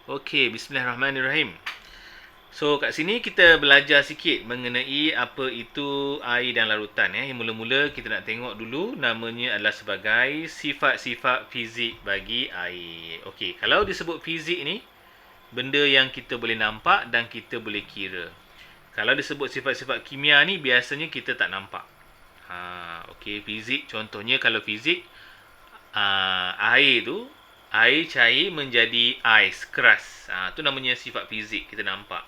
Okey, bismillahirrahmanirrahim. So, kat sini kita belajar sikit mengenai apa itu air dan larutan. Yang mula-mula kita nak tengok dulu namanya adalah sebagai sifat-sifat fizik bagi air. Okey, kalau disebut fizik ni, benda yang kita boleh nampak dan kita boleh kira. Kalau disebut sifat-sifat kimia ni, biasanya kita tak nampak. Okey, fizik contohnya kalau fizik, air tu, air cair menjadi ais, keras. Tu namanya sifat fizik, kita nampak.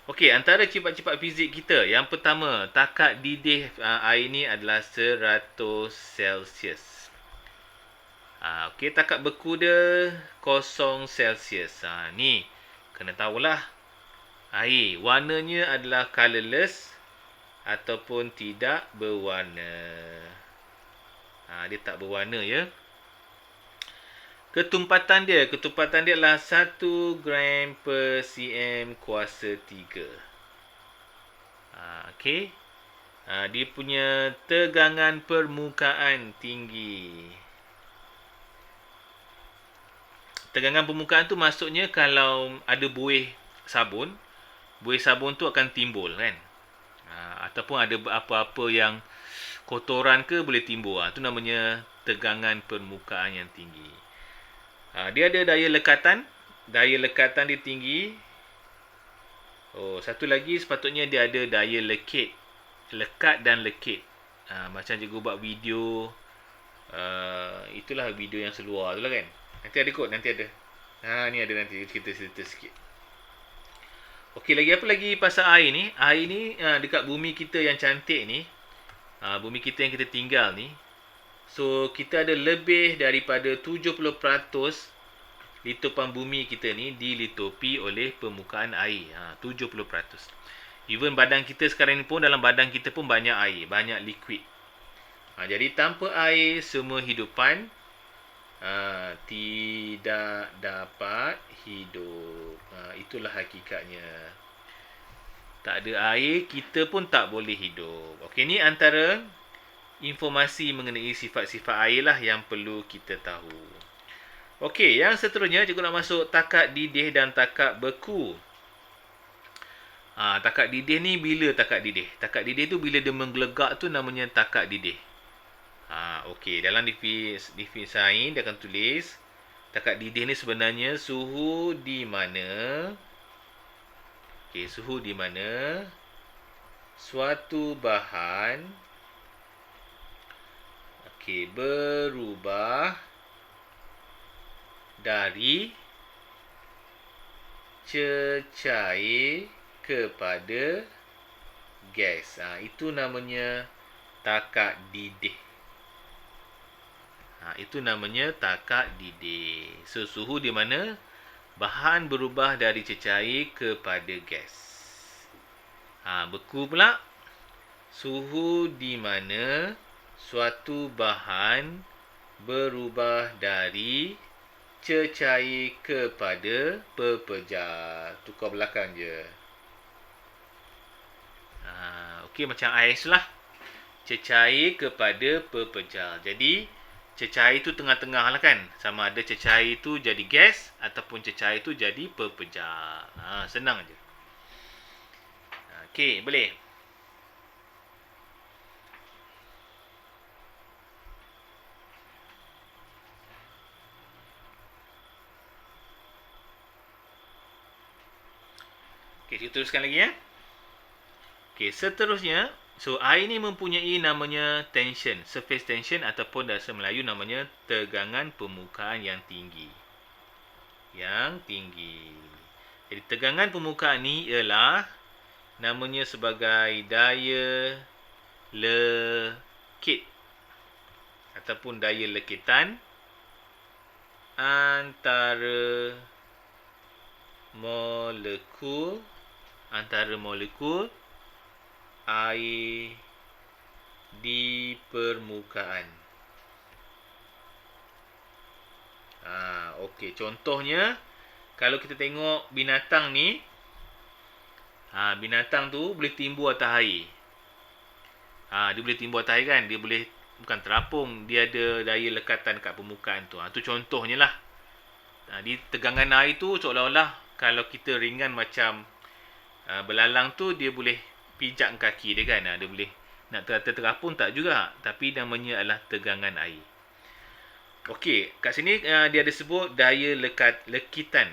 Okey, antara sifat-sifat fizik kita, yang pertama, takat didih air ni adalah 100 Celsius. Okey, takat beku dia 0 Celsius. Ni, kena tahulah. Air, warnanya adalah colourless ataupun tidak berwarna. Dia tak berwarna ya. Ketumpatan dia adalah 1 gram per cm kuasa 3. Okey. Dia punya tegangan permukaan tinggi. Tegangan permukaan tu maksudnya kalau ada buih sabun tu akan timbul kan. Ataupun ada apa-apa yang kotoran ke boleh timbul. Tu namanya tegangan permukaan yang tinggi. Dia ada daya lekatan. Daya lekatan dia tinggi. Satu lagi sepatutnya dia ada daya lekit. Lekat dan lekit. Macam cikgu buat video. Itulah video yang seluar tu lah kan. Nanti ada kot, nanti ada. Ni ada nanti cerita-cerita sikit. Okey, lagi apa lagi pasal air ni? Air ni dekat bumi kita yang cantik ni. Bumi kita yang kita tinggal ni. So, kita ada lebih daripada 70% litupan bumi kita ni dilitupi oleh permukaan air. 70%. Even badan kita sekarang ni pun, dalam badan kita pun banyak air, banyak liquid. Jadi, tanpa air, semua hidupan tidak dapat hidup. Itulah hakikatnya. Tak ada air, kita pun tak boleh hidup. Okey, ni antara informasi mengenai sifat-sifat air lah yang perlu kita tahu. Okey, yang seterusnya cikgu nak masuk takat didih dan takat beku. Takat didih ni bila takat didih? Takat didih tu bila dia menggelegak tu namanya takat didih. Okey, dalam definisi sains dia akan tulis takat didih ni sebenarnya suhu di mana suhu di mana suatu bahan berubah dari cecair kepada gas. Itu namanya takat didih. Itu namanya takat didih. So, suhu di mana bahan berubah dari cecair kepada gas. Beku pula, suhu di mana suatu bahan berubah dari cecair kepada pepejal. Tukar belakang je. Okey, macam ais lah. Cecair kepada pepejal. Jadi, cecair tu tengah-tengah lah kan. Sama ada cecair tu jadi gas ataupun cecair tu jadi pepejal. Senang je. Okey, boleh. Okey, kita teruskan lagi ya. Okey, seterusnya, so air ni mempunyai namanya tension, surface tension ataupun bahasa Melayu namanya tegangan permukaan yang tinggi. Yang tinggi. Jadi tegangan permukaan ni ialah namanya sebagai daya lekit ataupun daya lekitan antara molekul air di permukaan. Okey, contohnya kalau kita tengok binatang ni, binatang tu boleh timbul atas air. Dia boleh timbul atas air kan, dia boleh bukan terapung, dia ada daya lekatan kat permukaan tu. Tu contohnya lah. Di tegangan air tu seolah-olah kalau kita ringan macam belalang tu, dia boleh pijak kaki dia kan. Dia boleh nak terapun tak juga. Tapi namanya adalah tegangan air. Okey, kat sini dia ada sebut daya lekitan.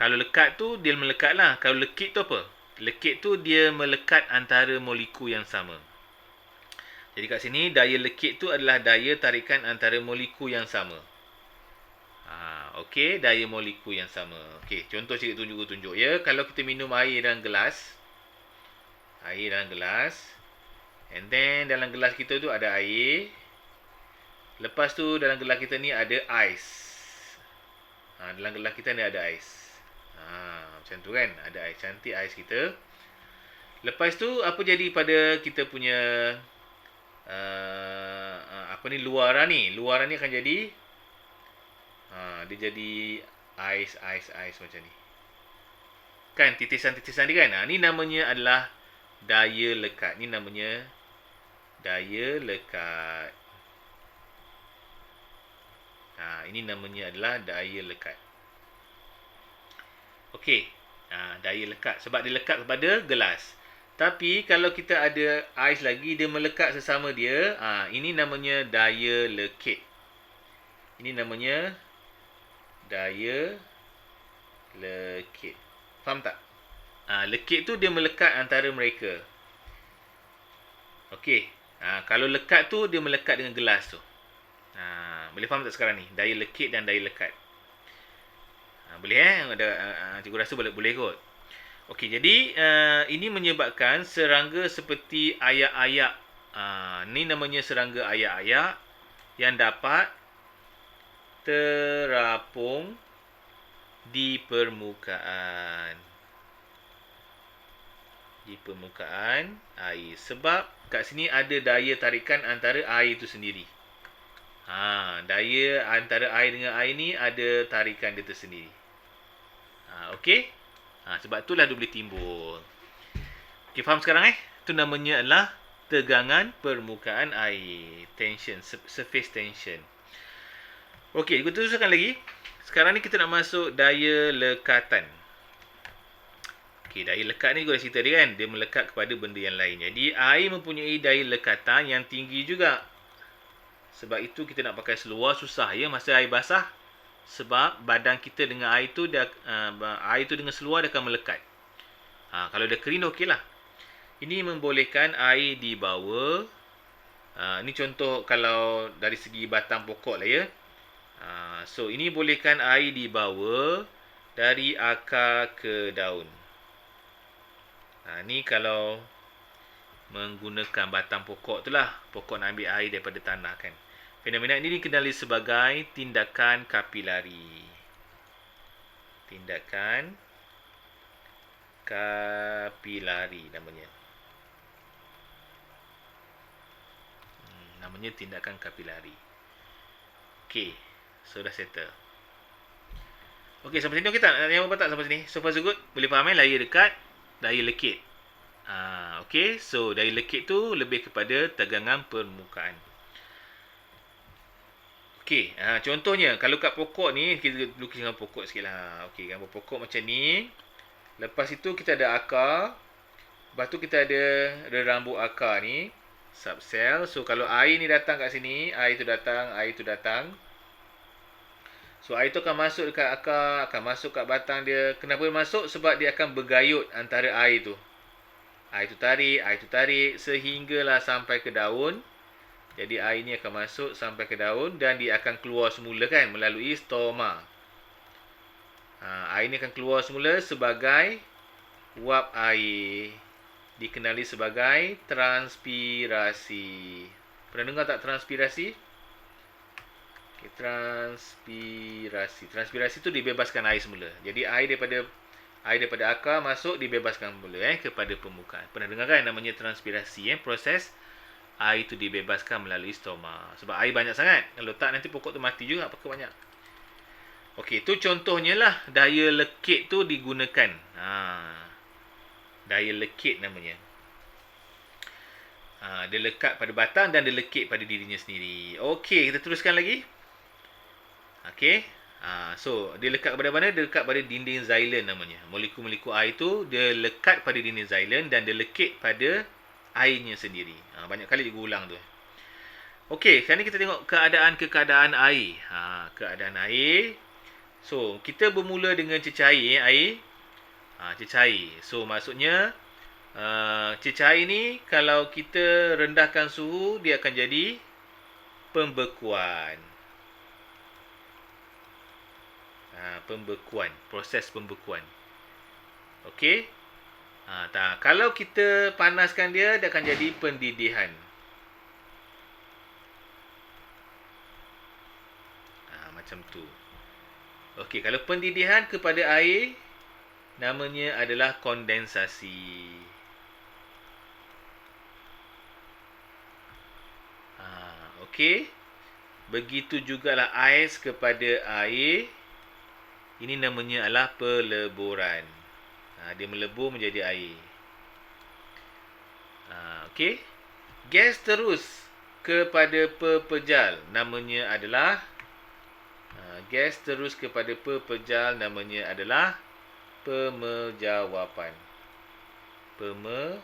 Kalau lekat tu dia melekat lah. Kalau lekit tu apa? Lekit tu dia melekat antara molekul yang sama. Jadi kat sini daya lekit tu adalah daya tarikan antara molekul yang sama. Okey, daya molekul yang sama. Okey, contoh cikgu tunjuk ya. Kalau kita minum air dalam gelas, and then dalam gelas kita tu ada air. Lepas tu dalam gelas kita ni ada ais. Dalam gelas kita ni ada ais. Macam tu kan, ada ais, cantik ais kita. Lepas tu apa jadi pada kita punya luaran ni? Luaran ni akan jadi dia jadi ais macam ni. Kan titisan-titisan dia kan. Ni namanya adalah daya lekat. Ni namanya daya lekat. Ini namanya adalah daya lekat. Okey. Daya lekat. Sebab dia lekat kepada gelas. Tapi kalau kita ada ais lagi, dia melekat sesama dia. Ini namanya daya lekit. Ini namanya daya lekit. Faham tak? Lekit tu dia melekat antara mereka. Okey. Kalau lekat tu, dia melekat dengan gelas tu. Boleh faham tak sekarang ni? Daya lekit dan daya lekat. Boleh cikgu rasa boleh kot. Okey, jadi ini menyebabkan serangga seperti ayak-ayak. Ni namanya serangga ayak-ayak yang dapat terapung di permukaan. Air. Sebab kat sini ada daya tarikan antara air itu sendiri. Daya antara air dengan air ni ada tarikan dia tersendiri. Okey? Sebab itulah dia boleh timbul. Okey, faham sekarang Itu namanya adalah tegangan permukaan air. Tension, surface tension. Okey, kita teruskan lagi. Sekarang ni kita nak masuk daya lekatan. Okey, daya lekat ni gue dah cerita dia kan. Dia melekat kepada benda yang lain. Jadi, air mempunyai daya lekatan yang tinggi juga. Sebab itu kita nak pakai seluar susah ya masa air basah. Sebab badan kita dengan air tu air tu dengan seluar dia akan melekat. Kalau dia kering okey lah. Ini membolehkan air dibawa. Ini contoh kalau dari segi batang pokok lah ya. So ini bolehkan air dibawa dari akar ke daun. Ni kalau menggunakan batang pokok tu lah. Pokok nak ambil air daripada tanah kan. Fenomena ini dikenali sebagai tindakan kapilari. Tindakan kapilari namanya. Namanya tindakan kapilari. Okey, so dah settle. Okey, sampai sini okey tak? Nak tanya apa tak sampai sini? So far so good? Boleh faham daya dekat, daya lekit. Okey, so daya lekit tu lebih kepada tegangan permukaan. Okey, contohnya kalau kat pokok ni, kita lukis dengan pokok sikit lah. Okey, gambar pokok macam ni. Lepas itu kita ada akar. Lepas tu kita ada rambut akar ni. Subsel. So kalau air ni datang kat sini, air tu datang. So air tu akan masuk dekat akar, akan masuk kat batang dia. Kenapa masuk? Sebab dia akan bergayut antara air tu. Air tu tarik sehinggalah sampai ke daun. Jadi air ni akan masuk sampai ke daun dan dia akan keluar semula kan melalui stoma. Air ni akan keluar semula sebagai uap air. Dikenali sebagai transpirasi. Pernah dengar tak transpirasi? Okay, transpirasi. Transpirasi tu dibebaskan air semula. Jadi air daripada akar masuk dibebaskan semula kepada permukaan. Pernah dengar kan namanya transpirasi proses air itu dibebaskan melalui stoma. Sebab air banyak sangat. Kalau tak nanti pokok tu mati juga pakai banyak. Okey, tu contohnya lah daya lekit tu digunakan. Daya lekit namanya. Dia lekat pada batang dan dia lekit pada dirinya sendiri. Okey, kita teruskan lagi. Okey. So dia lekat kepada mana? Dia lekat pada dinding xylem namanya. Molekul-molekul air tu dia lekat pada dinding xylem dan dia lekit pada airnya sendiri. Banyak kali diulang tu. Okey, sekarang ni kita tengok keadaan air. Keadaan air. So, kita bermula dengan cecair air. Cecair. So, maksudnya cecair ni kalau kita rendahkan suhu, dia akan jadi pembekuan. Pembekuan, proses pembekuan. Okey. Kalau kita panaskan dia akan jadi pendidihan. Macam tu. Okey, kalau pendidihan kepada air, namanya adalah kondensasi. Okey. Begitu jugalah ais kepada air. Ini namanya adalah peleburan. Dia melebur menjadi air. Okey. Gas terus kepada pepejal namanya adalah gas terus kepada pepejal namanya adalah pemejawapan. Pemejawapan.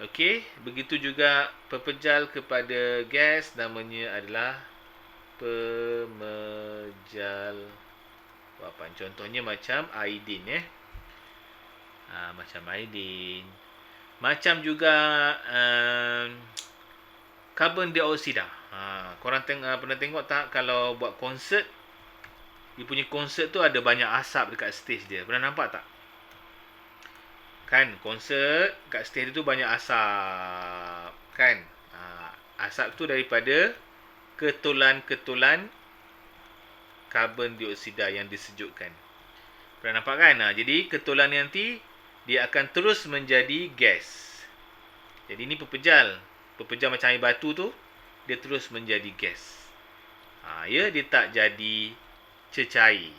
Okey, begitu juga pepejal kepada gas namanya adalah pemejawapan. Contohnya macam aidin macam aidin. Macam juga karbon dioksida. Korang pernah tengok tak kalau buat konsert, dia punya konsert tu ada banyak asap dekat stage dia. Pernah nampak tak? Kan konsert kat stage tu banyak asap. Kan? Asap tu daripada ketulan-ketulan karbon dioksida yang disejukkan. Pernah nampak kan? Jadi ketulan nanti dia akan terus menjadi gas. Jadi ni pepejal. Pepejal macam air batu tu, dia terus menjadi gas. Dia tak jadi cecair.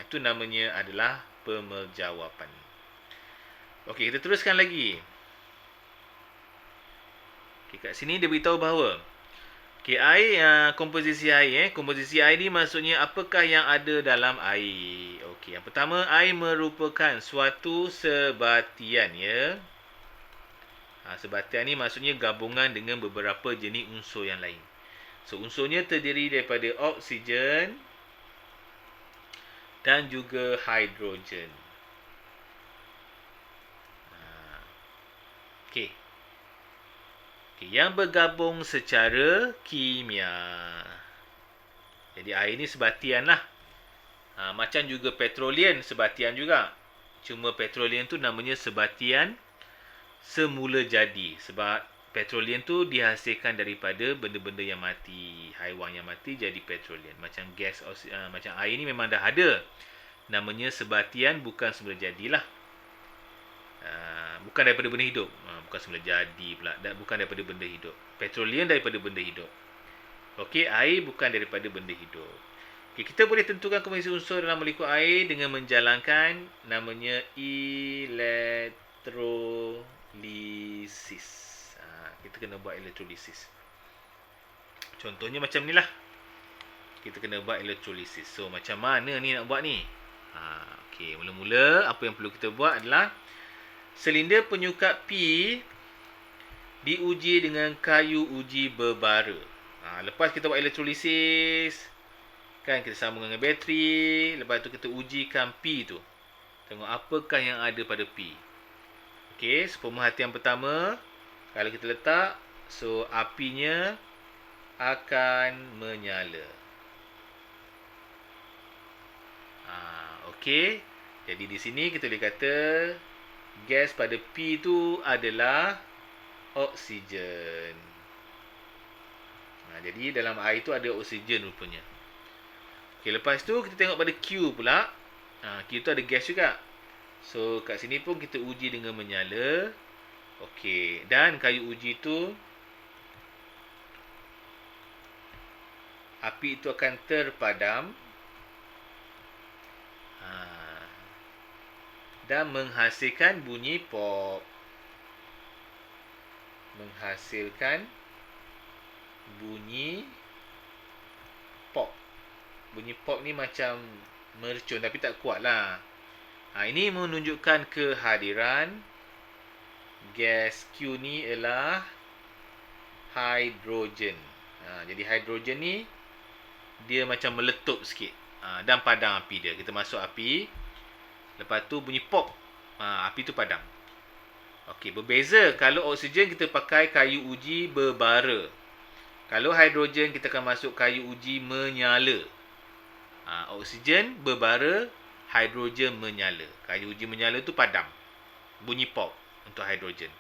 Itu namanya adalah pemejawapan. Okey, kita teruskan lagi. Okey, kat sini dia beritahu bahawa air, komposisi air. Komposisi air ni maksudnya apakah yang ada dalam air. Okey, yang pertama, air merupakan suatu sebatian, ya. Sebatian ni maksudnya gabungan dengan beberapa jenis unsur yang lain. So, unsurnya terdiri daripada oksigen dan juga hidrogen. Okey. Yang bergabung secara kimia. Jadi air ni sebatian lah. Macam juga petroleum sebatian juga. Cuma petroleum tu namanya sebatian semula jadi. Sebab petroleum tu dihasilkan daripada benda-benda yang mati. Haiwan yang mati jadi petroleum. Macam gas, macam air ni memang dah ada. Namanya sebatian, bukan semula jadilah. Bukan daripada benda hidup. Bukan semula jadi pula. Bukan daripada benda hidup. Petroleum daripada benda hidup. Okey, air bukan daripada benda hidup. Okey, kita boleh tentukan komposisi unsur dalam molekul air dengan menjalankan namanya elektrolisis. Kita kena buat elektrolisis. Contohnya macam ni lah. Kita kena buat elektrolisis. So, macam mana ni nak buat ni? Okey, mula-mula apa yang perlu kita buat adalah silinder penyukat P diuji dengan kayu uji berbara. Lepas kita buat elektrolisis, kan kita sambung dengan bateri, lepas tu kita ujikan P tu. Tengok apakah yang ada pada P. Okey, pemerhatian pertama, kalau kita letak, so apinya akan menyala. Okey, jadi di sini kita boleh kata gas pada P tu adalah oksigen. Jadi dalam air tu ada oksigen rupanya. Okey, lepas tu kita tengok pada Q pula. Q tu ada gas juga. So kat sini pun kita uji dengan menyala. Okey, dan kayu uji tu, api itu akan terpadam dan menghasilkan bunyi pop. Menghasilkan bunyi pop. Bunyi pop ni macam mercun tapi tak kuat lah. Ini menunjukkan kehadiran gas Q ni ialah hidrogen. Jadi hidrogen ni dia macam meletup sikit. Dan padam api dia. Kita masuk api. Lepas tu bunyi pop. Api tu padam. Okey, berbeza kalau oksigen kita pakai kayu uji berbara. Kalau hidrogen kita akan masuk kayu uji menyala. Oksigen berbara, hidrogen menyala. Kayu uji menyala tu padam. Bunyi pop untuk hidrogen.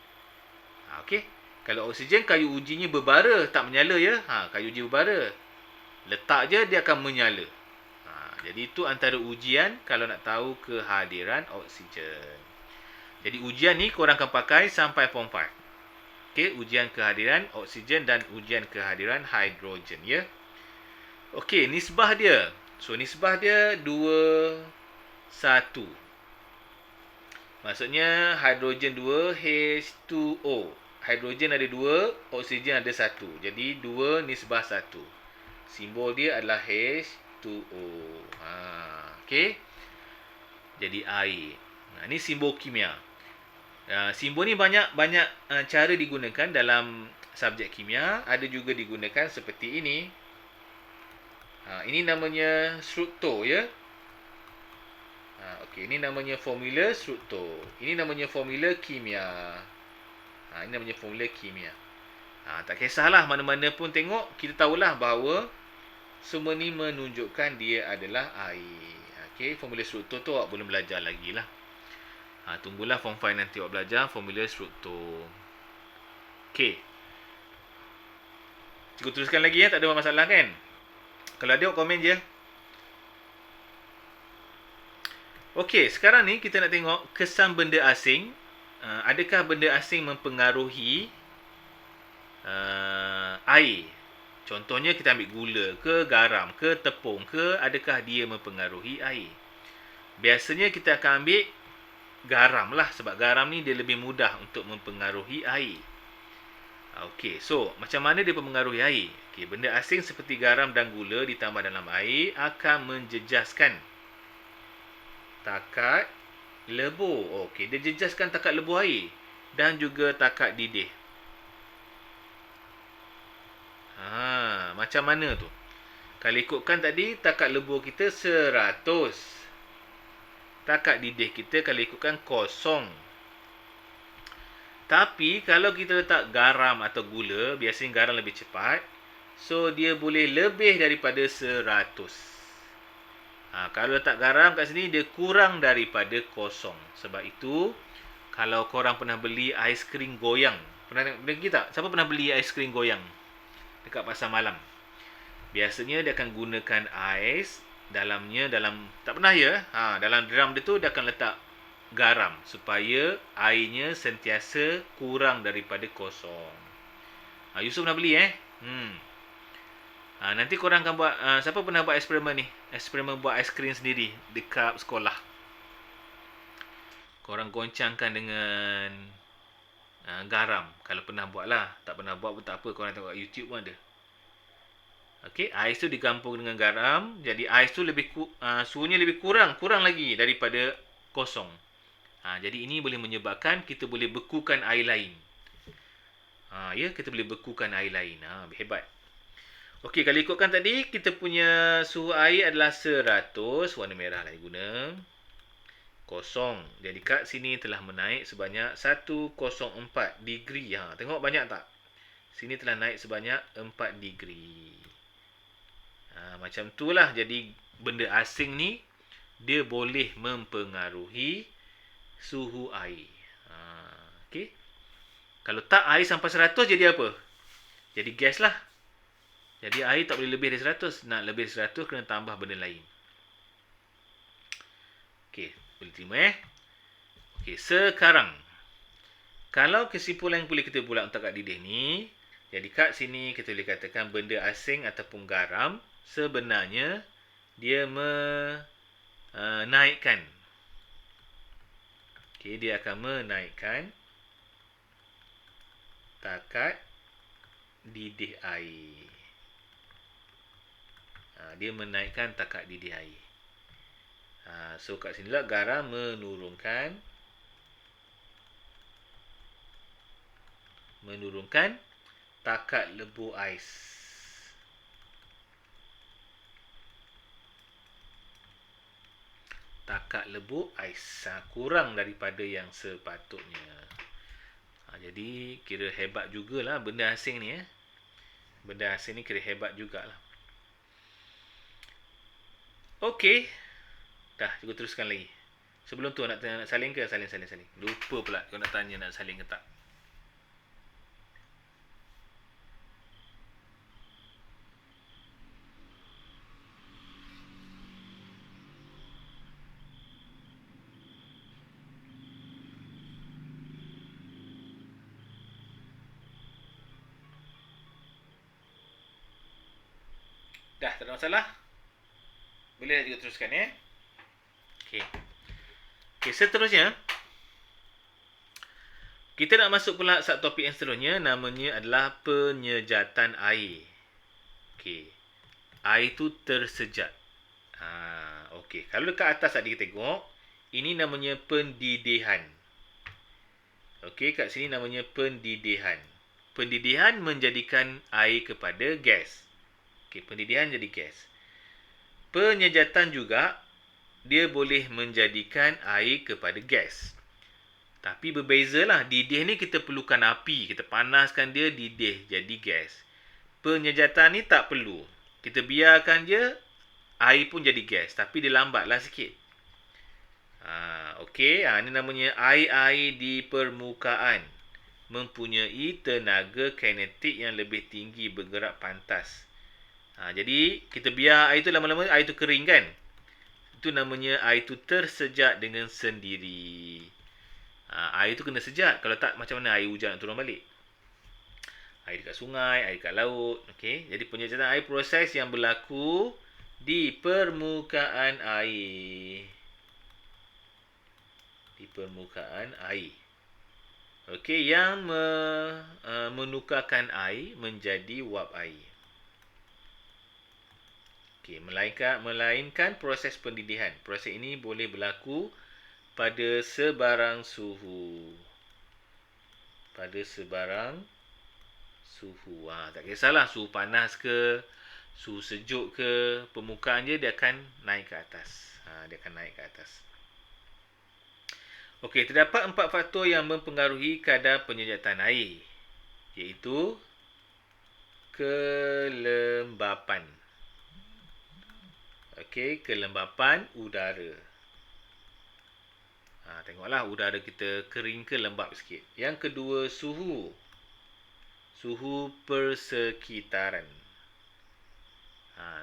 Okey. Kalau oksigen kayu ujinya berbara, tak menyala ya. Kayu uji berbara. Letak je dia akan menyala. Jadi itu antara ujian kalau nak tahu kehadiran oksigen. Jadi ujian ni korang akan pakai sampai form 5. Okey, ujian kehadiran oksigen dan ujian kehadiran hidrogen ya. Okey, nisbah dia. So nisbah dia 2:1. Maksudnya hidrogen 2 H2O. Hidrogen ada 2, oksigen ada 1. Jadi 2:1. Simbol dia adalah H2O. Okey. Jadi air. Ini simbol kimia. Simbol ni banyak cara digunakan dalam subjek kimia. Ada juga digunakan seperti ini. Ini namanya struktur ya. Okey, ini namanya formula struktur. Ini namanya formula kimia. Ini namanya formula kimia. Tak kisahlah mana-mana pun tengok, kita tahulah bahawa semua ni menunjukkan dia adalah air. Okey, formula struktur tu awak belum belajar lagi lah. Tunggulah form 5 nanti awak belajar formula struktur. Okey. Cikgu teruskan lagi ya, tak ada masalah kan? Kalau ada awak komen je. Okey, sekarang ni kita nak tengok kesan benda asing. Adakah benda asing mempengaruhi air? Contohnya kita ambil gula ke garam ke tepung ke, adakah dia mempengaruhi air? Biasanya kita akan ambil garam lah, sebab garam ni dia lebih mudah untuk mempengaruhi air. Okey, so macam mana dia mempengaruhi air? Okey, benda asing seperti garam dan gula ditambah dalam air akan menjejaskan takat lebur. Okey, dia jejaskan takat lebur air dan juga takat didih. Macam mana tu? Kalau ikutkan tadi, takat lebur kita 100. Takat didih kita kalau ikutkan 0. Tapi kalau kita letak garam atau gula, biasanya garam lebih cepat. So, dia boleh lebih daripada 100. Kalau letak garam kat sini, dia kurang daripada 0. Sebab itu, kalau korang pernah beli aiskrim goyang. Pernah pergi tak? Siapa pernah beli aiskrim goyang dekat pasar malam? Biasanya dia akan gunakan ais dalam tak pernah ya. Dalam drum dia tu dia akan letak garam supaya airnya sentiasa kurang daripada 0. Yusuf pernah beli nanti korang akan buat, siapa pernah buat eksperimen ni? Eksperimen buat aiskrim sendiri dekat sekolah. Korang goncangkan dengan garam. Kalau pernah buat lah. Tak pernah buat pun tak apa. Korang tengok YouTube pun ada. Okey, ais tu dicampur dengan garam. Jadi ais tu suhunya lebih kurang lagi daripada 0. Jadi ini boleh menyebabkan kita boleh bekukan air lain. Kita boleh bekukan air lain. Hebat. Okey, kalau ikutkan tadi, kita punya suhu air adalah 100. Warna merah lah guna. 0. Jadi kat sini telah menaik sebanyak 104 degree. Tengok banyak tak? Sini telah naik sebanyak 4 degree. Macam itulah. Jadi benda asing ni dia boleh mempengaruhi suhu air. Okey. Kalau tak air sampai 100 jadi apa? Jadi gas lah. Jadi air tak boleh lebih dari 100. Nak lebih dari 100 kena tambah benda lain. Okey, boleh terima Okey, sekarang kalau kesimpulan yang boleh kita buat untuk kat didih ni, jadi kat sini kita boleh katakan benda asing ataupun garam sebenarnya dia menaikkan. Okey, dia akan menaikkan takat didih air. Dia menaikkan takat didih air. So kat sini lah garam menurunkan takat lebur ais. Takat lebur ais kurang daripada yang sepatutnya. Jadi kira hebat jugalah benda asing ni. Benda asing ni kira hebat jugalah. Okey. Dah, cuba teruskan lagi. Sebelum tu nak salin ke? Salin. Lupa pula kau nak tanya nak salin ke tak. Dah, tak ada masalah. Boleh nak juga teruskan ya. Okey, seterusnya kita nak masuk pula subtopik yang seterusnya, namanya adalah penyejatan air. Okey. Air tu tersejat. Okey, kalau dekat atas tadi kita tengok, ini namanya pendidihan. Okey, kat sini namanya pendidihan. Pendidihan menjadikan air kepada gas. Okey, pendidihan jadi gas. Penyejatan juga dia boleh menjadikan air kepada gas. Tapi berbezalah. Didih ni kita perlukan api. Kita panaskan dia, didih jadi gas. Penyejatan ni tak perlu. Kita biarkan je, air pun jadi gas. Tapi dia lambatlah sikit. Okey, ini namanya air-air di permukaan mempunyai tenaga kinetik yang lebih tinggi bergerak pantas. Jadi kita biar air tu lama-lama air tu kering kan. Itu namanya air tu tersejat dengan sendiri. Air tu kena sejat. Kalau tak macam mana air hujan nak turun balik. Air dekat sungai, air dekat laut. Okey, jadi penyejatan air proses yang berlaku di permukaan air. Di permukaan air. Okey, yang menukarkan air menjadi wap air. Okey, melainkan proses pendidihan. Proses ini boleh berlaku pada sebarang suhu. Pada sebarang suhu. Tak kisahlah suhu panas ke, suhu sejuk ke, permukaan dia akan naik ke atas. Dia akan naik ke atas. Okey, terdapat 4 faktor yang mempengaruhi kadar penyejatan air, iaitu kelembapan. Okey, kelembapan udara. Tengoklah udara kita kering ke lembap sikit. Yang kedua, suhu. Suhu persekitaran.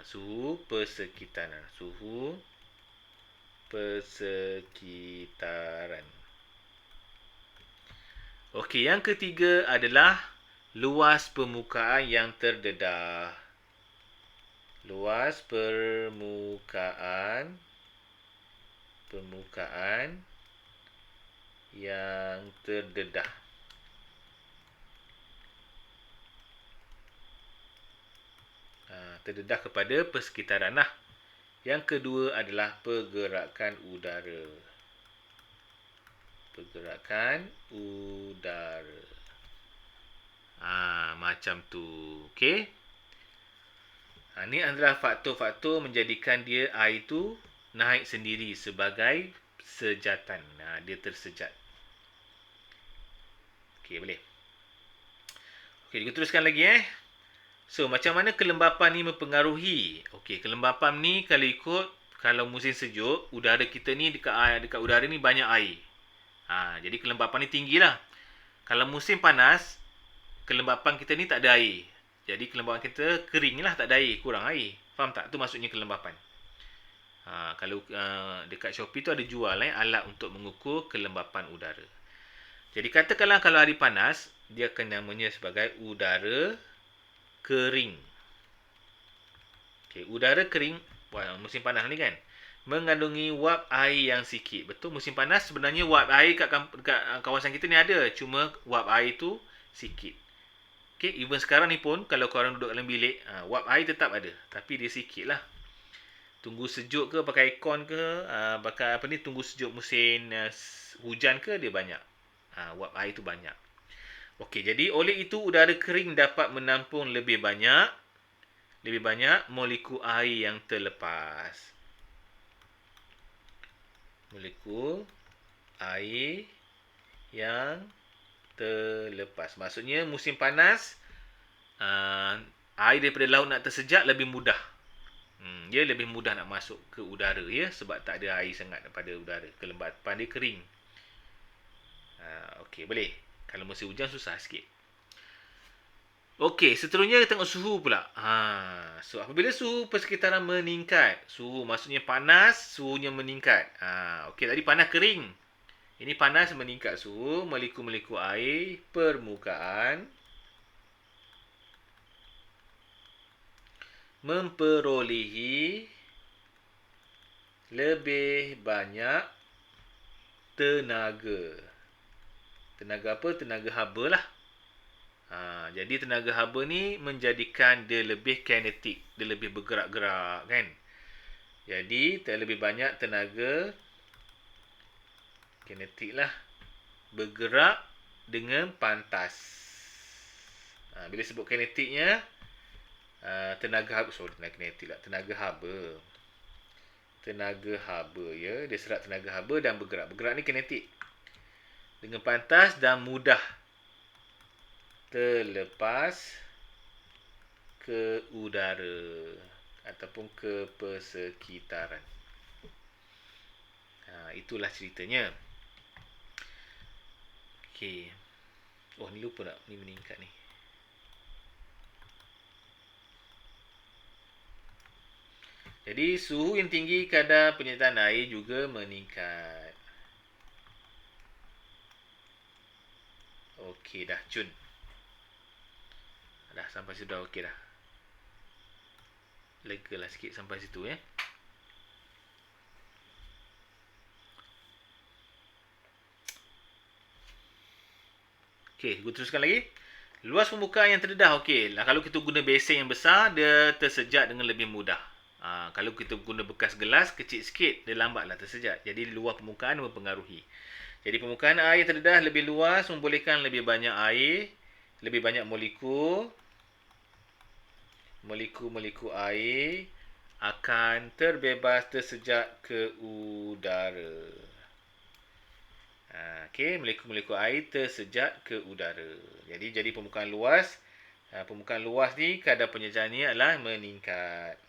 Suhu persekitaran. Suhu persekitaran. Okey, yang ketiga adalah luas permukaan yang terdedah. Luas permukaan yang terdedah. Terdedah kepada persekitaran lah. Yang kedua adalah pergerakan udara. Pergerakan udara. Macam tu. Okey. Ini adalah faktor-faktor menjadikan dia air tu naik sendiri sebagai sejatan. Dia tersejat. Okey, boleh. Okey, kita teruskan lagi So, macam mana kelembapan ni mempengaruhi? Okey, kelembapan ni kalau musim sejuk, udara kita ni dekat udara ni banyak air. Jadi kelembapan ni tinggilah. Kalau musim panas, kelembapan kita ni tak ada air. Jadi kelembapan kita kering lah, tak ada air, kurang air. Faham tak? Tu maksudnya kelembapan. Kalau dekat Shopee tu ada jual alat untuk mengukur kelembapan udara. Jadi katakanlah kalau hari panas, dia akan namanya sebagai udara kering. Okey, udara kering, musim panas ni kan, mengandungi wap air yang sikit. Betul, musim panas sebenarnya wap air kat kawasan kita ni ada, cuma wap air tu sikit. Okay, even sekarang ni pun kalau korang duduk dalam bilik, wap air tetap ada. Tapi dia sikit lah. Tunggu sejuk ke pakai aircon ke, pakai apa ni, tunggu sejuk musim hujan ke, dia banyak. Wap air tu banyak. Okey, jadi oleh itu udara kering dapat menampung lebih banyak molekul air yang terlepas. Molekul air yang terlepas. Maksudnya musim panas, air daripada laut nak tersejak lebih mudah. Dia lebih mudah nak masuk ke udara ya, sebab tak ada air sangat pada udara. Kelembapan dia kering. Okey, boleh. Kalau musim hujan susah sikit. Okey, seterusnya tengok suhu pula. So apabila suhu persekitaran meningkat, suhu maksudnya panas, suhunya meningkat. Okey, tadi panas kering. Ini panas meningkat suhu, molekul-molekul air permukaan memperolehi lebih banyak tenaga. Tenaga apa? Tenaga haba lah. Jadi tenaga haba ni menjadikan dia lebih kinetik, dia lebih bergerak-gerak kan. Jadi lebih banyak tenaga kinetik lah, bergerak dengan pantas. Bila sebut kinetiknya, tenaga haba, tenaga kinetik lah, tenaga haba ya, dia serap tenaga haba dan bergerak. Bergerak ni kinetik. Dengan pantas dan mudah terlepas ke udara ataupun ke persekitaran. Itulah ceritanya. Okey. Oh, ni lupa nak. Ni meningkat ni. Jadi, suhu yang tinggi kadar penyertaan air juga meningkat. Okey dah, cun. Dah sampai situ dah okey dah. Lega lah sikit sampai situ ya. Okey, gua teruskan lagi. Luas permukaan yang terdedah. Okey, kalau kita guna besin yang besar, dia tersejat dengan lebih mudah. Kalau kita guna bekas gelas kecil sikit, dia lambatlah tersejat. Jadi luas permukaan mempengaruhi. Jadi permukaan air terdedah lebih luas membolehkan lebih banyak air, lebih banyak molekul air akan terbebas tersejat ke udara. Okey, molekul air tersejat ke udara. Jadi permukaan luas. Permukaan luas ni kadar penyejahannya adalah meningkat.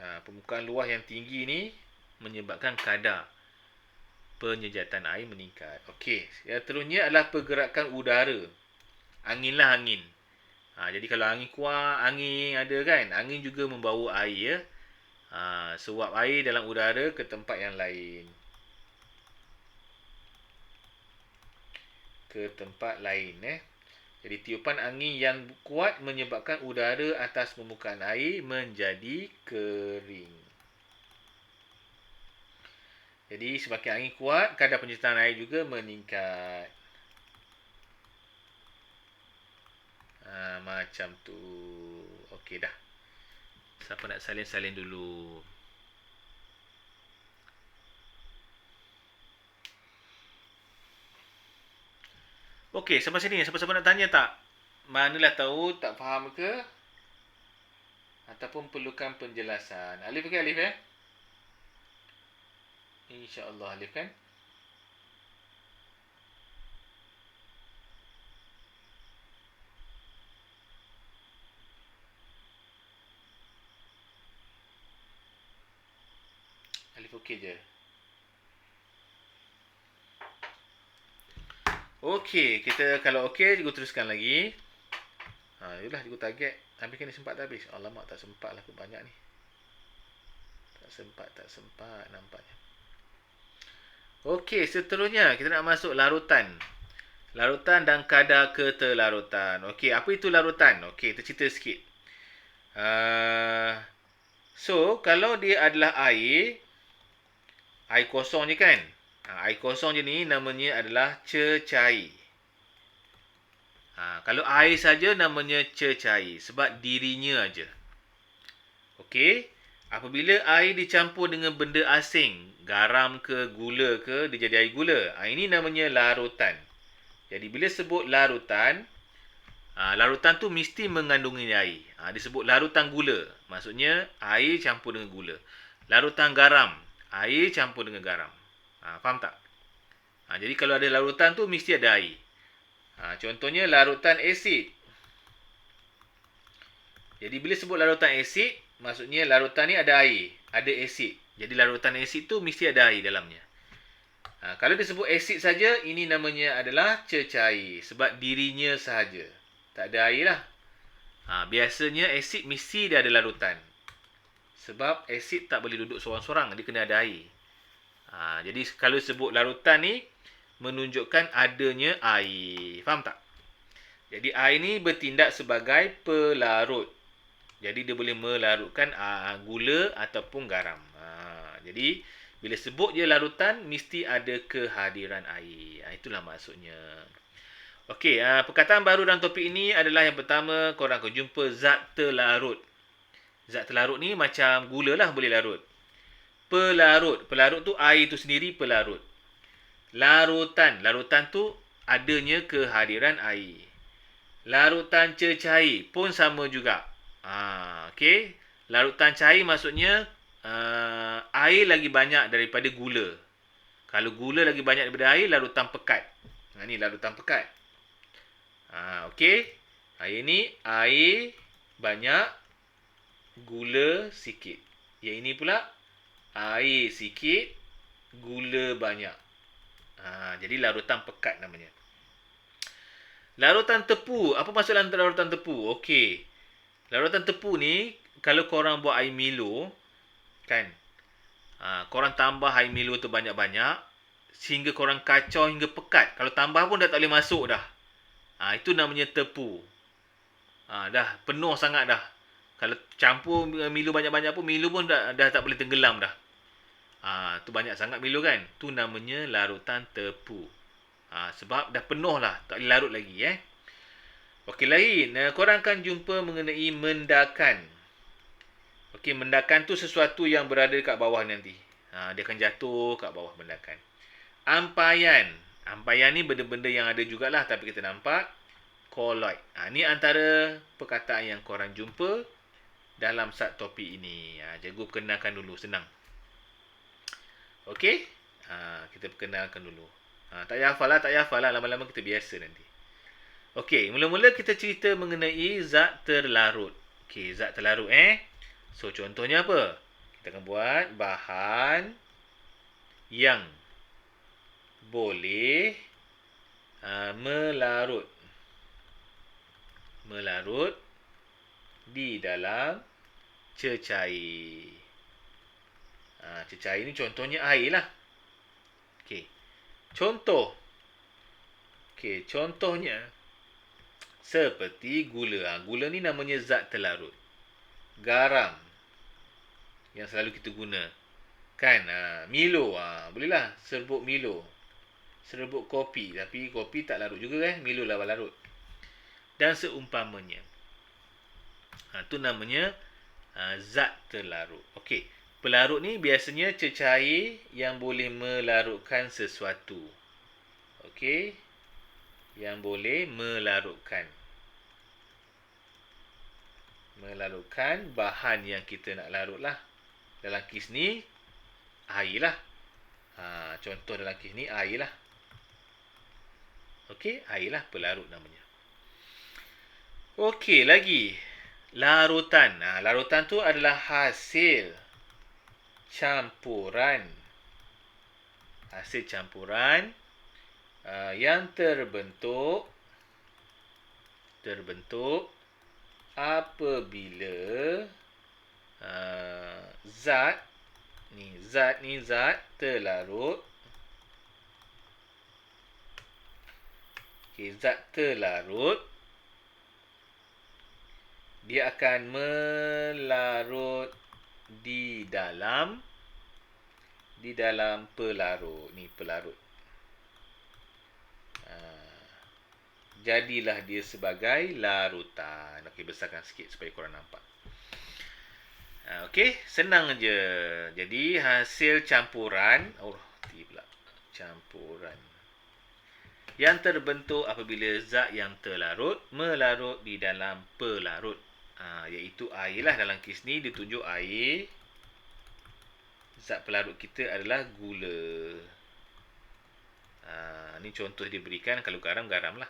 Permukaan luas yang tinggi ni menyebabkan kadar penyejatan air meningkat. Okey, yang seterusnya adalah pergerakan udara. Angin lah angin. Jadi kalau angin kuat, angin ada kan, angin juga membawa air ya. Suap air dalam udara ke tempat yang lain. Jadi tiupan angin yang kuat menyebabkan udara atas permukaan air menjadi kering. Jadi semakin angin kuat, kadar penyertaan air juga meningkat. Macam tu. Okey dah. Siapa nak salin-salin dulu? Okey, sampai sini. Siapa-siapa nak tanya tak? Manalah tahu, tak faham ke? Ataupun perlukan penjelasan. Alif ke Alif ya? InsyaAllah Alif kan? Alif okey je. Okey, kita kalau okey, cikgu teruskan lagi. Yalah, cikgu target. Habis kan ni sempat tak habis? Alamak, tak sempat lah, banyak ni. Tak sempat nampaknya. Okey, seterusnya kita nak masuk larutan. Larutan dan kadar keterlarutan. Okey, apa itu larutan? Okey, kita cerita sikit. So, kalau dia adalah air kosong je kan? Air kosong je ni namanya adalah cecair. Kalau air saja namanya cecair sebab dirinya aja. Okey. Apabila air dicampur dengan benda asing, garam ke gula ke, dia jadi air gula. Ini namanya larutan. Jadi bila sebut larutan, larutan tu mesti mengandungi air. Disebut larutan gula. Maksudnya air campur dengan gula. Larutan garam, air campur dengan garam. Faham tak? Jadi kalau ada larutan tu mesti ada air. Contohnya larutan asid. Jadi bila sebut larutan asid, maksudnya larutan ni ada air, ada asid. Jadi larutan asid tu mesti ada air dalamnya. Kalau disebut asid saja, ini namanya adalah cecair sebab dirinya sahaja. Tak ada air lah. Biasanya asid mesti dia ada larutan. Sebab asid tak boleh duduk sorang-sorang, dia kena ada air. Jadi kalau sebut larutan ni menunjukkan adanya air. Faham tak? Jadi air ni bertindak sebagai pelarut. Jadi dia boleh melarutkan gula ataupun garam. Jadi bila sebut je larutan, mesti ada kehadiran air. Itulah maksudnya. Okey, perkataan baru dalam topik ini adalah yang pertama, korang akan jumpa zat terlarut. Zat terlarut ni macam gula lah boleh larut. Pelarut. Pelarut tu air tu sendiri pelarut. Larutan. Larutan tu adanya kehadiran air. Larutan cecair pun sama juga. Okey. Larutan cair maksudnya air lagi banyak daripada gula. Kalau gula lagi banyak daripada air, larutan pekat. Ni larutan pekat. Okey. Ini air banyak, gula sikit. Yang ini pula air sikit, gula banyak. Jadi larutan pekat namanya. Larutan tepu. Apa maksud larutan tepu? Okey. Larutan tepu ni, kalau korang buat air Milo, kan? Korang tambah air Milo tu banyak-banyak, sehingga korang kacau hingga pekat. Kalau tambah pun dah tak boleh masuk dah. Itu namanya tepu. Dah penuh sangat dah. Kalau campur Milo banyak-banyak pun, Milo pun dah tak boleh tenggelam dah. Tu banyak sangat Milo kan? Tu namanya larutan tepu. Sebab dah penuh lah, tak boleh larut lagi. Okey, lain. Korang akan jumpa mengenai mendakan. Okey, mendakan tu sesuatu yang berada kat bawah nanti. Dia akan jatuh kat bawah mendakan. Ampaian. Ampaian ni benda-benda yang ada jugalah tapi kita nampak. Koloid. Ni antara perkataan yang korang jumpa dalam sat topik ini. Cikgu kenalkan dulu, senang. Okey? Kita perkenalkan dulu. Tak payah hafal lah. Lama-lama kita biasa nanti. Okey, mula-mula kita cerita mengenai zat terlarut. Okey, zat terlarut So, contohnya apa? Kita akan buat bahan yang boleh melarut. Melarut di dalam cecair. Cecair ni contohnya air lah. Okey. Contoh. Okey, contohnya seperti gula. Gula ni namanya zat terlarut. Garam yang selalu kita guna. Kan? Milo. Bolehlah serbuk Milo. Serbuk kopi. Tapi kopi tak larut juga kan? Milo lah larut. Dan seumpamanya. Tu namanya zat terlarut. Okey. Pelarut ni biasanya cecair yang boleh melarutkan sesuatu. Okey. Yang boleh melarutkan bahan yang kita nak larut lah. Dalam kes ni air lah. Contoh dalam kes ni air lah. Okey, air lah pelarut namanya. Okey, lagi larutan. Larutan tu adalah hasil campuran. Hasil campuran yang terbentuk apabila zat terlarut. Okey, zat terlarut dia akan melarut di dalam pelarut. Ni pelarut. jadilah dia sebagai larutan. Okey, besarkan sikit supaya korang nampak. Okey, senang je. Jadi hasil campuran, pula. Campuran yang terbentuk apabila zat yang terlarut melarut di dalam pelarut. Iaitu air lah. Dalam kes ni ditunjuk air. Zat pelarut kita adalah gula. Ni contoh diberikan. Kalau garam, garam lah.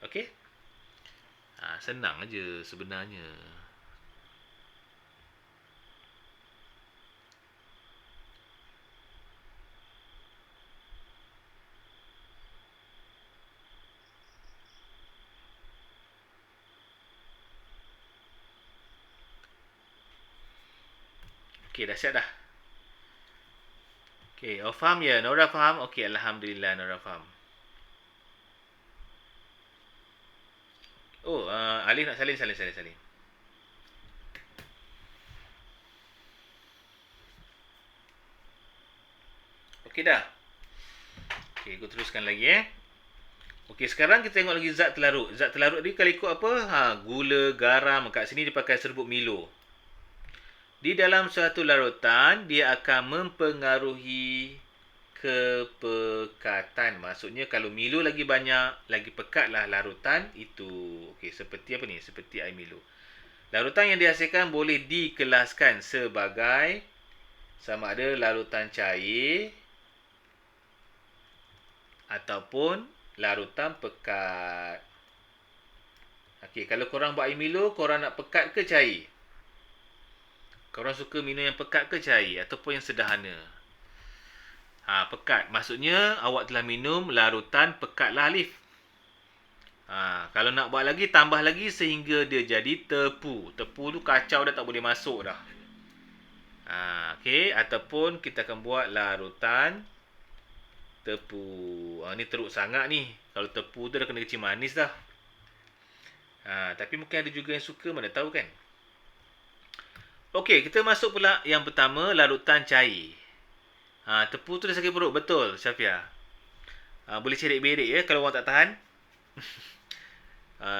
Okey. Senang aja sebenarnya. Okey, dah siap dah. Okey, faham ya? Nora faham? Okey, alhamdulillah Nora faham. Alif nak salin. Okey dah. Okey, aku teruskan lagi Okey, sekarang kita tengok lagi zat terlarut. Zat terlarut ni kalau ikut apa? Gula, garam. Kat sini dia pakai serbuk Milo. Di dalam suatu larutan, dia akan mempengaruhi kepekatan. Maksudnya kalau Milo lagi banyak, lagi pekatlah larutan itu. Okey, seperti apa ni? Seperti air Milo. Larutan yang dihasilkan boleh dikelaskan sebagai sama ada larutan cair ataupun larutan pekat. Okey, kalau korang buat air Milo, korang nak pekat ke cair? Korang suka minum yang pekat ke cair ataupun yang sederhana? Pekat. Maksudnya awak telah minum larutan pekat lah, Alif. Kalau nak buat lagi, tambah lagi sehingga dia jadi tepu. Tepu tu kacau dah, tak boleh masuk dah. Okey, ataupun kita akan buat larutan tepu. Ni teruk sangat ni. Kalau tepu tu dah kena kecil manis dah. Tapi mungkin ada juga yang suka, mana tahu kan. Okey, kita masuk pula yang pertama, larutan cair. Tepu tu dah sakit perut, betul Syafia. Boleh cerik-berik ya kalau orang tak tahan.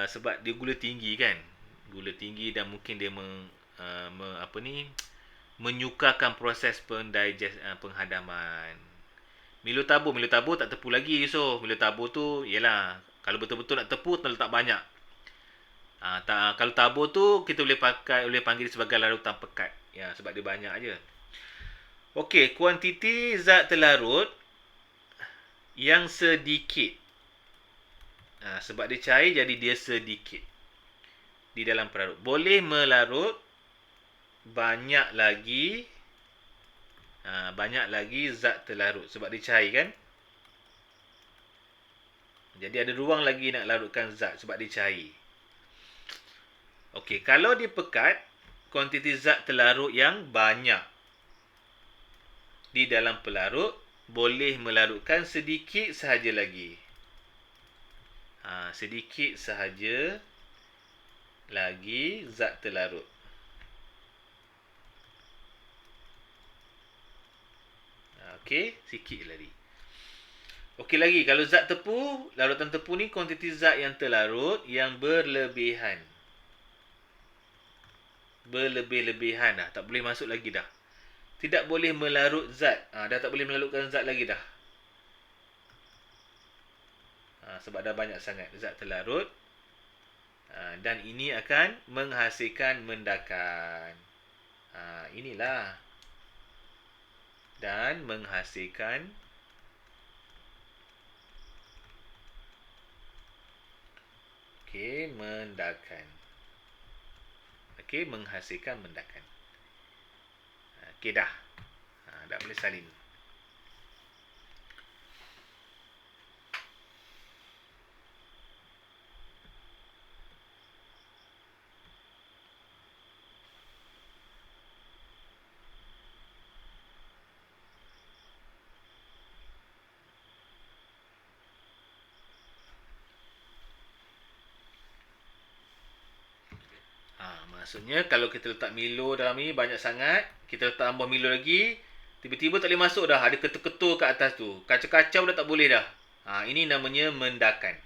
Sebab dia gula tinggi kan. Gula tinggi dan mungkin dia menyukarkan proses penghadaman. Milo tabur tak tepu lagi Yusof. Milo tabur tu ialah kalau betul-betul nak tepu, tak letak banyak. Kalau tabur tu kita boleh panggil sebagai larutan pekat. Ya, sebab dia banyak aja. Okey, kuantiti zat terlarut yang sedikit. Sebab dia cair jadi dia sedikit di dalam pelarut. Boleh melarut banyak lagi zat terlarut sebab dia cair kan. Jadi ada ruang lagi nak larutkan zat sebab dia cair. Okey, kalau dia pekat, kuantiti zat terlarut yang banyak di dalam pelarut boleh melarutkan sedikit sahaja lagi. Sedikit sahaja lagi zat terlarut. Okey, sikit lagi. Okey lagi, kalau zat tepu, larutan tepu ni kuantiti zat yang terlarut yang berlebihan. Berlebih-lebihan dah, tak boleh masuk lagi dah. Tidak boleh melarut zat. Dah tak boleh melarutkan zat lagi dah. Sebab dah banyak sangat zat terlarut. Dan ini akan menghasilkan mendakan. Inilah. Dan menghasilkan mendakan. Menghasilkan mendakan. Dah. Dah boleh salin. Maksudnya kalau kita letak Milo dalam ni banyak sangat, kita letak tambah Milo lagi, tiba-tiba tak boleh masuk dah, ada ketul-ketul kat atas tu. Kacau-kacau dah tak boleh dah. Ini namanya mendakan.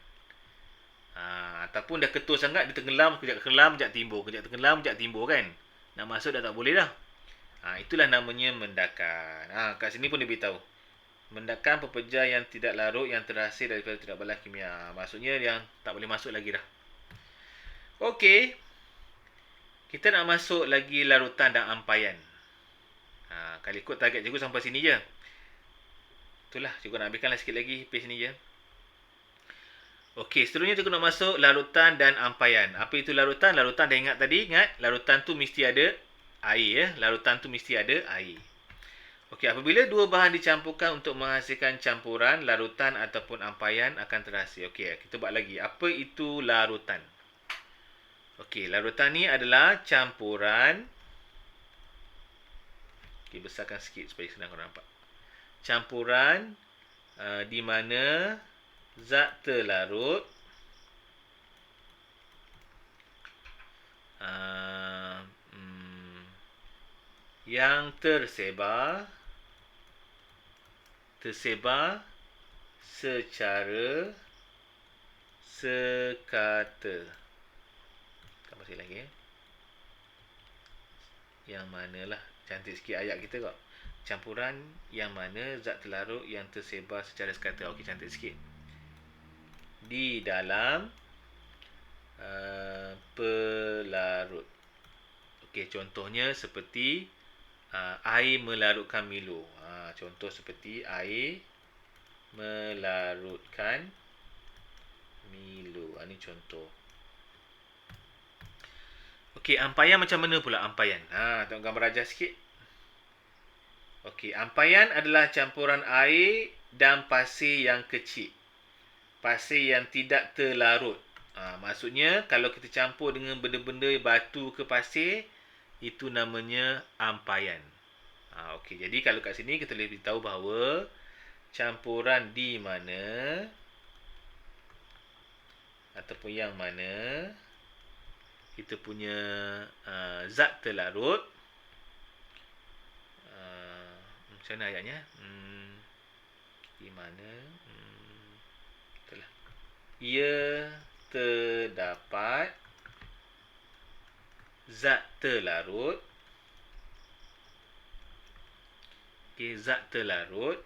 Ataupun dah ketul sangat, dia tenggelam, kejap tenggelam, kejap timbul, kejap tenggelam, kejap timbul kan. Nak masuk dah tak boleh dah. Itulah namanya mendakan. Kat sini pun dia beritahu. Mendakan pepeja yang tidak larut yang terhasil daripada tidak balas kimia. Maksudnya yang tak boleh masuk lagi dah. Okey. Kita nak masuk lagi larutan dan ampaian. Kalau ikut target cikgu sampai sini je. Itulah, cikgu nak habiskanlah sikit lagi page ni je. Okey, seterusnya cikgu nak masuk larutan dan ampaian. Apa itu larutan? Larutan dah ingat tadi, ingat? Larutan tu mesti ada air ya. Larutan tu mesti ada air. Okey, apabila dua bahan dicampurkan untuk menghasilkan campuran, larutan ataupun ampaian akan terhasil. Okey, kita buat lagi. Apa itu larutan? Okey, larutan ni adalah campuran. Okey, besarkan sikit supaya senang korang nampak. Campuran di mana zat terlarut yang tersebar secara sekata. Tambah sikit lagi. Yang manalah. Cantik sikit ayat kita kok. Campuran yang mana zat terlarut yang tersebar secara sekata. Okey, cantik sikit. Di dalam pelarut. Okey, contohnya seperti air melarutkan Milo. Contoh seperti air melarutkan Milo. Ini contoh. Okey, ampaian macam mana pula ampaian? Tengok gambar rajah sikit. Okey, ampaian adalah campuran air dan pasir yang kecil. Pasir yang tidak terlarut. Maksudnya, kalau kita campur dengan benda-benda batu ke pasir, itu namanya ampaian. Okey, jadi kalau kat sini kita boleh beritahu bahawa campuran di mana ataupun yang mana kita punya zat terlarut. Macam mana ayatnya? Di mana itulah. Ia terdapat zat terlarut. Okey, zat terlarut.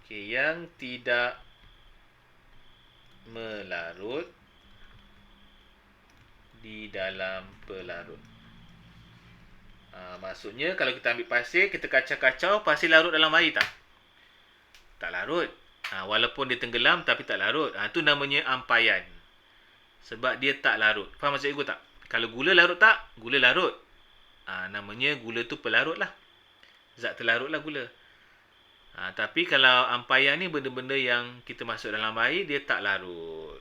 Okey, yang tidak melarut di dalam pelarut. Maksudnya kalau kita ambil pasir, kita kacau-kacau, pasir larut dalam air tak? Tak larut. Walaupun dia tenggelam tapi tak larut. Itu namanya ampaian. Sebab dia tak larut. Faham maksud cikgu tak? Kalau gula larut tak? Gula larut. Namanya gula tu pelarut lah. Zat terlarut lah gula. Tapi kalau ampaian ni benda-benda yang kita masuk dalam air, dia tak larut.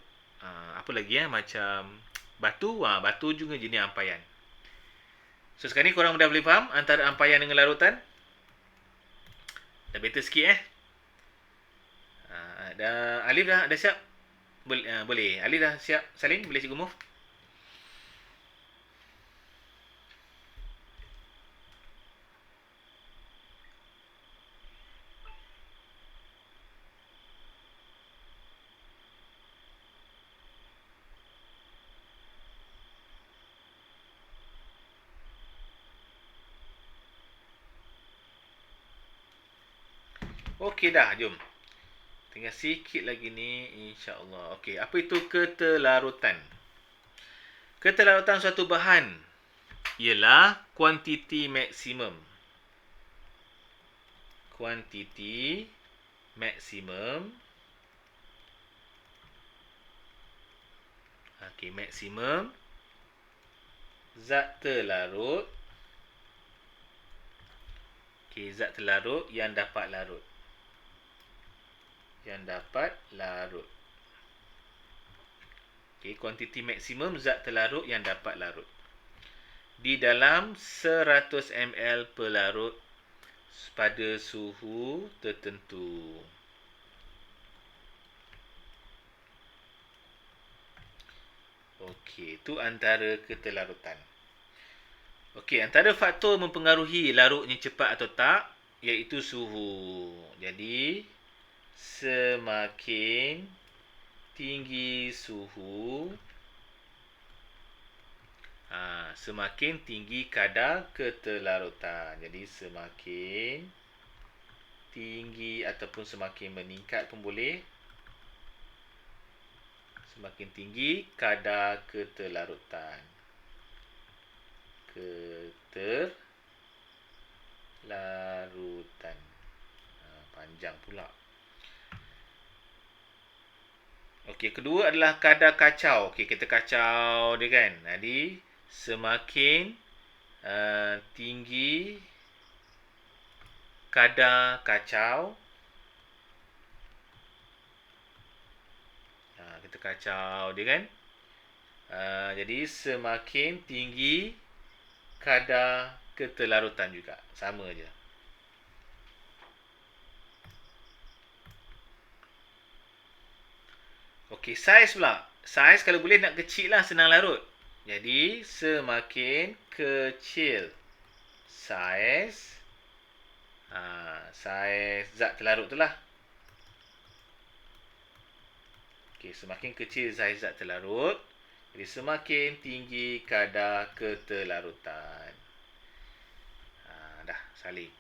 Apa lagi macam batu. Batu juga jenis ampaian. So sekarang ni korang dah boleh faham antara ampaian dengan larutan? Dah better sikit dah, Alif dah siap? Boleh. Alif dah siap? Salim, boleh cikgu move? Okey dah, jom. Tinggal sikit lagi ni, insya-Allah. Okey, apa itu ketelarutan? Ketelarutan suatu bahan ialah kuantiti maksimum. Kuantiti maksimum. Okey, maksimum zat terlarut. Okey, zat terlarut yang dapat larut. Okey, kuantiti maksimum zat terlarut yang dapat larut di dalam 100 ml pelarut pada suhu tertentu. Okey, itu antara ketelarutan. Okey, antara faktor mempengaruhi larutnya cepat atau tak iaitu suhu. Jadi semakin tinggi suhu, semakin tinggi kadar ketelarutan. Jadi semakin tinggi ataupun semakin meningkat pun boleh. Semakin tinggi kadar ketelarutan. Ketelarutan. Panjang pula. Okey, kedua adalah kadar kacau. Okey, kita kacau dia kan. Jadi semakin tinggi kadar kacau, kita kacau dia kan. Jadi semakin tinggi kadar ketelarutan juga. Sama je. Okey, saiz pula. Saiz kalau boleh nak kecil lah, senang larut. Jadi semakin kecil saiz, saiz zat terlarut tu lah. Okey, semakin kecil saiz zat terlarut, jadi semakin tinggi kadar ketelarutan. Dah, salin.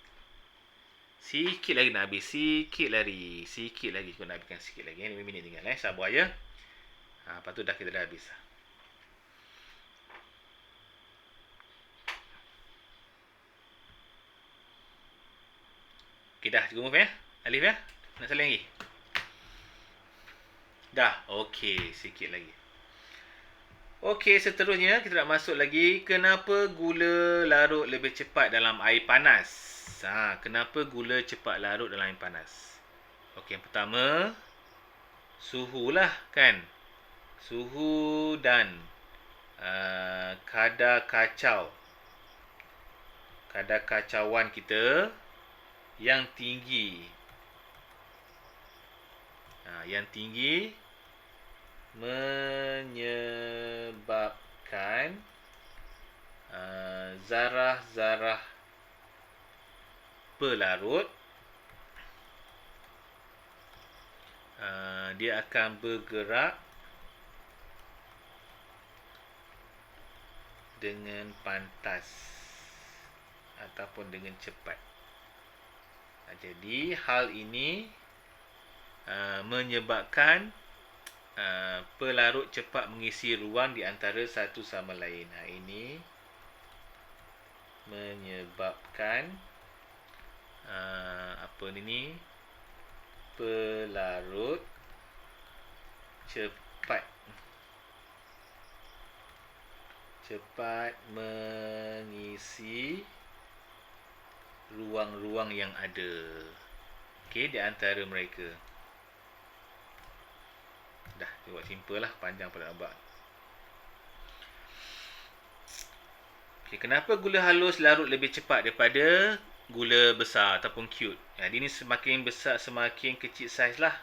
Sikit lagi nak habis. Sikit lagi. Kau nak habiskan sikit lagi. 5 minit tinggal. Sabar ya. Lepas tu kita dah habis. Okey dah. Cikgu move ya. Alif ya. Nak salin lagi? Dah. Okey. Sikit lagi. Okey, seterusnya kita nak masuk lagi. Kenapa gula larut lebih cepat dalam air panas? Kenapa gula cepat larut dalam air panas? Okey, yang pertama, suhu lah kan. Suhu dan kadar kacau. Kadar kacauan kita yang tinggi. Yang tinggi menyebabkan zarah-zarah pelarut dia akan bergerak dengan pantas ataupun dengan cepat. Jadi hal ini menyebabkan pelarut cepat mengisi ruang di antara satu sama lain. Ini menyebabkan pelarut cepat mengisi ruang-ruang yang ada. Okey, di antara mereka. Dah, buat simple lah, panjang pula nampak. Okey, kenapa gula halus larut lebih cepat daripada gula besar ataupun cube? Jadi ni semakin besar semakin kecil saiz lah.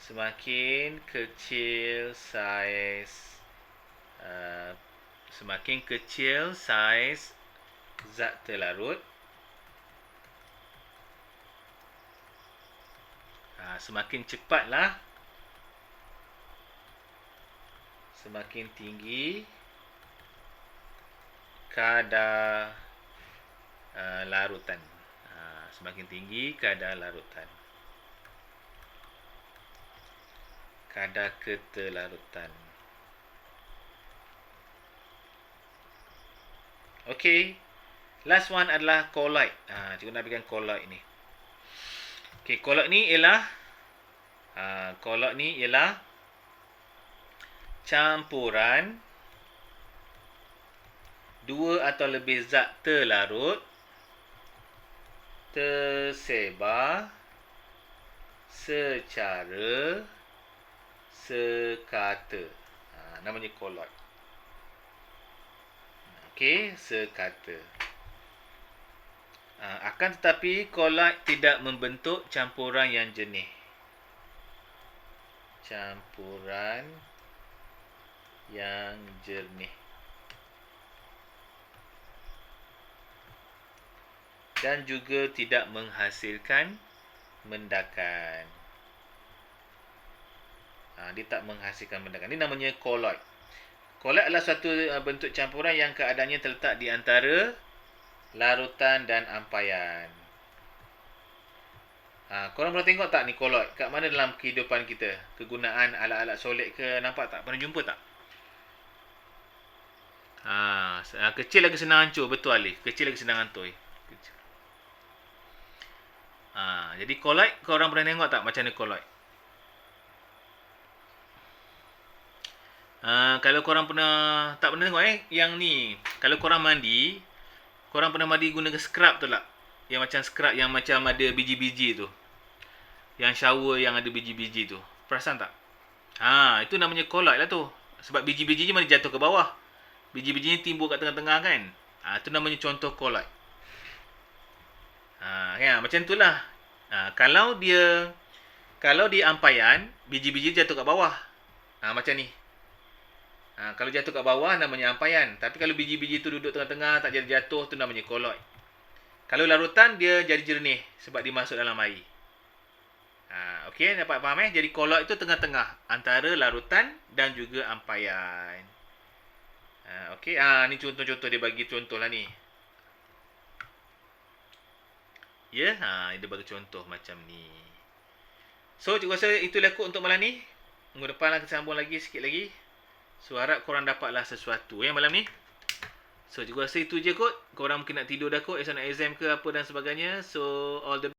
Semakin kecil saiz zat terlarut, semakin cepatlah, semakin tinggi kadar larutan. Semakin tinggi kadar larutan. Kadar ketelarutan. Okey. Last one adalah colloid. Cikgu nak berikan colloid ni. Okey, colloid ni ialah campuran dua atau lebih zat terlarut tersebar secara sekata. Namanya colloid. Okey, sekata. Akan tetapi colloid tidak membentuk campuran yang jernih. Campuran yang jernih. Dan juga tidak menghasilkan mendakan. Dia tak menghasilkan benda. Ini namanya colloid. Colloid adalah suatu bentuk campuran yang keadaannya terletak di antara larutan dan ampaian. Korang pernah tengok tak ni colloid? Kat mana dalam kehidupan kita? Kegunaan alat-alat solid ke? Nampak tak? Pernah jumpa tak? Kecil lagi senang hancur. Betul Alif. Kecil lagi senang hancur. Jadi colloid, korang pernah tengok tak macam mana colloid? Kalau korang tak pernah tengok yang ni. Kalau korang mandi, korang pernah mandi guna scrub tu tak? Yang macam scrub yang macam ada biji-biji tu. Yang shower yang ada biji-biji tu. Perasan tak? Itu namanya colloid lah tu. Sebab biji-bijinya mana jatuh ke bawah. Biji-bijinya timbul kat tengah-tengah kan. Itu namanya contoh colloid. Macam tu lah. Kalau di ampaian, biji-biji jatuh kat bawah. Macam ni. Kalau jatuh kat bawah namanya ampaian. Tapi kalau biji-biji tu duduk tengah-tengah tak jatuh tu namanya colloid. Kalau larutan dia jadi jernih sebab dia masuk dalam air. Okey, dapat faham Jadi colloid itu tengah-tengah antara larutan dan juga ampaian. Okey, ni contoh-contoh dia bagi contoh lah ni. Ya, dia bagi contoh macam ni. So, cikgu rasa itulah kot untuk malam ni. Minggu depan kita sambung lagi sikit lagi. So, harap korang dapatlah sesuatu malam ni. So, cikgu rasa itu je kot. Korang mungkin nak tidur dah kot. Esok nak exam ke apa dan sebagainya. So, all the